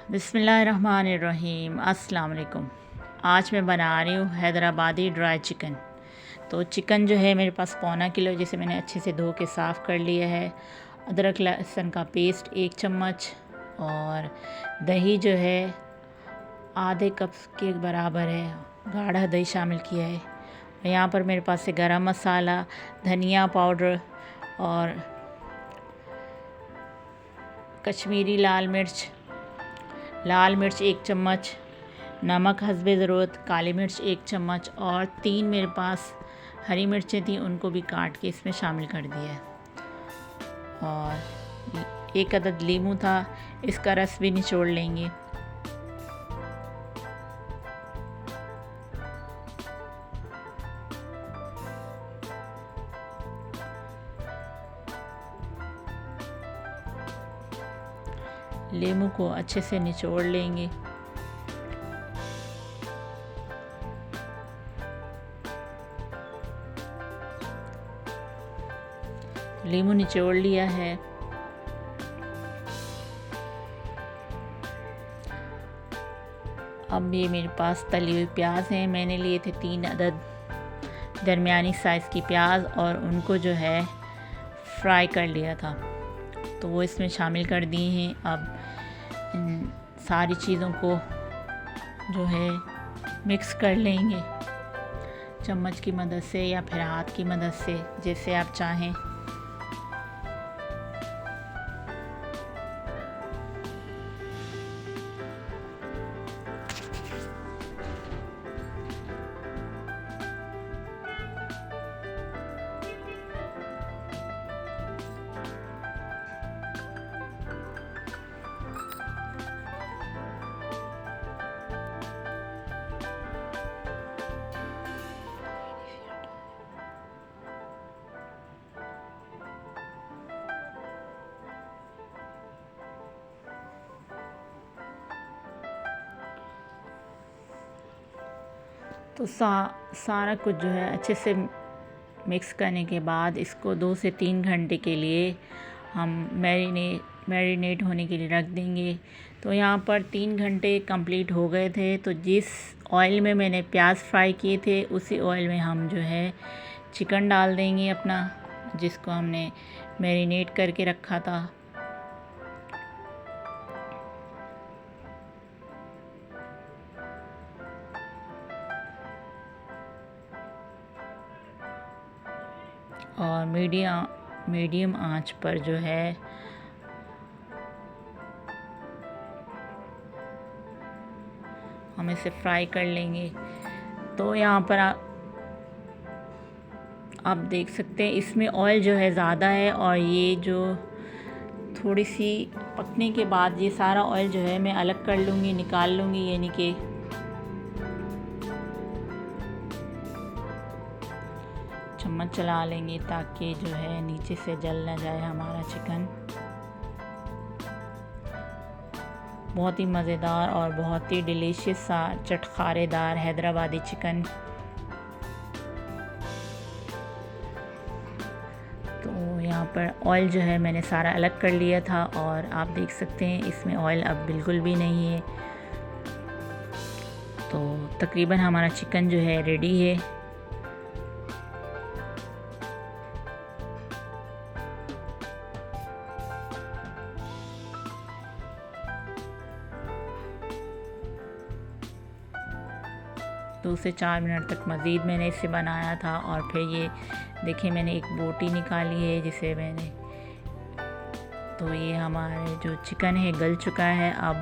बिस्मिल्लाहिर्रहमानिर्रहीम। अस्सलाम वालेकुम। आज मैं बना रही हूँ हैदराबादी ड्राई चिकन। तो चिकन जो है मेरे पास पौना किलो, जिसे मैंने अच्छे से धो के साफ़ कर लिया है। अदरक लहसुन का पेस्ट 1 चम्मच और दही जो है आधे कप के बराबर है, गाढ़ा दही शामिल किया है। यहाँ पर मेरे पास है गरम मसाला, धनिया पाउडर और कश्मीरी लाल मिर्च 1 चम्मच, नमक हस्बे ज़रूरत, काली मिर्च 1 चम्मच और 3 मेरे पास हरी मिर्चें थी, उनको भी काट के इसमें शामिल कर दिया है। और 1 अदद लीमू था, इसका रस भी निचोड़ लेंगे। लीमू को अच्छे से निचोड़ लेंगे। लीमू निचोड़ लिया है। अब ये मेरे पास तली हुई प्याज हैं, मैंने लिए थे 3 अदद दरमियानी साइज़ की प्याज और उनको जो है फ्राई कर लिया था, तो वो इसमें शामिल कर दिए हैं। अब इन सारी चीज़ों को जो है मिक्स कर लेंगे चम्मच की मदद से या फिर हाथ की मदद से, जैसे आप चाहें। तो सारा कुछ जो है अच्छे से मिक्स करने के बाद इसको 2 से 3 घंटे के लिए हम मैरिनेट होने के लिए रख देंगे। तो यहाँ पर 3 घंटे कंप्लीट हो गए थे। तो जिस ऑयल में मैंने प्याज फ्राई किए थे उसी ऑयल में हम जो है चिकन डाल देंगे अपना, जिसको हमने मैरिनेट करके रखा था। और मीडियम आंच पर जो है हम इसे फ्राई कर लेंगे। तो यहाँ पर आप देख सकते हैं इसमें ऑयल जो है ज़्यादा है, और ये जो थोड़ी सी पकने के बाद ये सारा ऑयल जो है मैं अलग कर लूँगी, निकाल लूँगी, यानी कि चम्मच चला लेंगे ताकि जो है नीचे से जल ना जाए हमारा चिकन। बहुत ही मज़ेदार और बहुत ही डिलीशियस सा चटखारेदार हैदराबादी चिकन। तो यहाँ पर ऑयल जो है मैंने सारा अलग कर लिया था और आप देख सकते हैं इसमें ऑयल अब बिल्कुल भी नहीं है। तो तकरीबन हमारा चिकन जो है रेडी है। दो से 4 मिनट तक मज़ीद मैंने इसे बनाया था। और फिर ये देखिए मैंने एक बोटी निकाली है जिसे मैंने, तो ये हमारे जो चिकन है गल चुका है। अब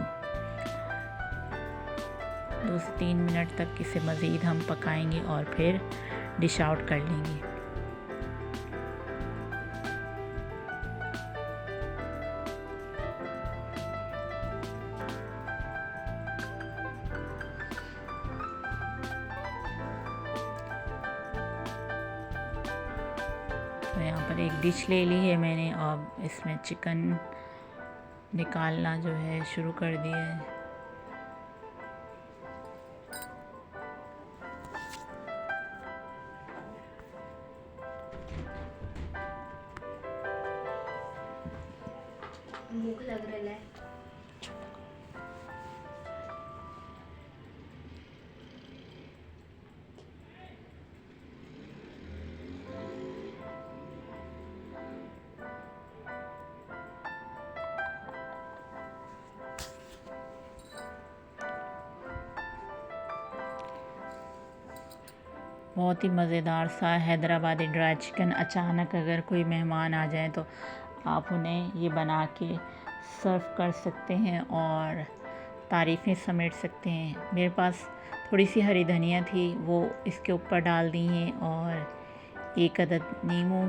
2 से 3 मिनट तक इसे मज़ीद हम पकाएंगे और फिर डिश आउट कर लेंगे। तो यहाँ पर एक डिश ले ली है मैंने, अब इसमें चिकन निकालना जो है शुरू कर दिया है। भूख लग रहा है। बहुत ही मज़ेदार सा हैदराबादी ड्राई चिकन। अचानक अगर कोई मेहमान आ जाए तो आप उन्हें ये बना के सर्व कर सकते हैं और तारीफ़ें समेट सकते हैं। मेरे पास थोड़ी सी हरी धनिया थी, वो इसके ऊपर डाल दी हैं, और एक अदद नींबू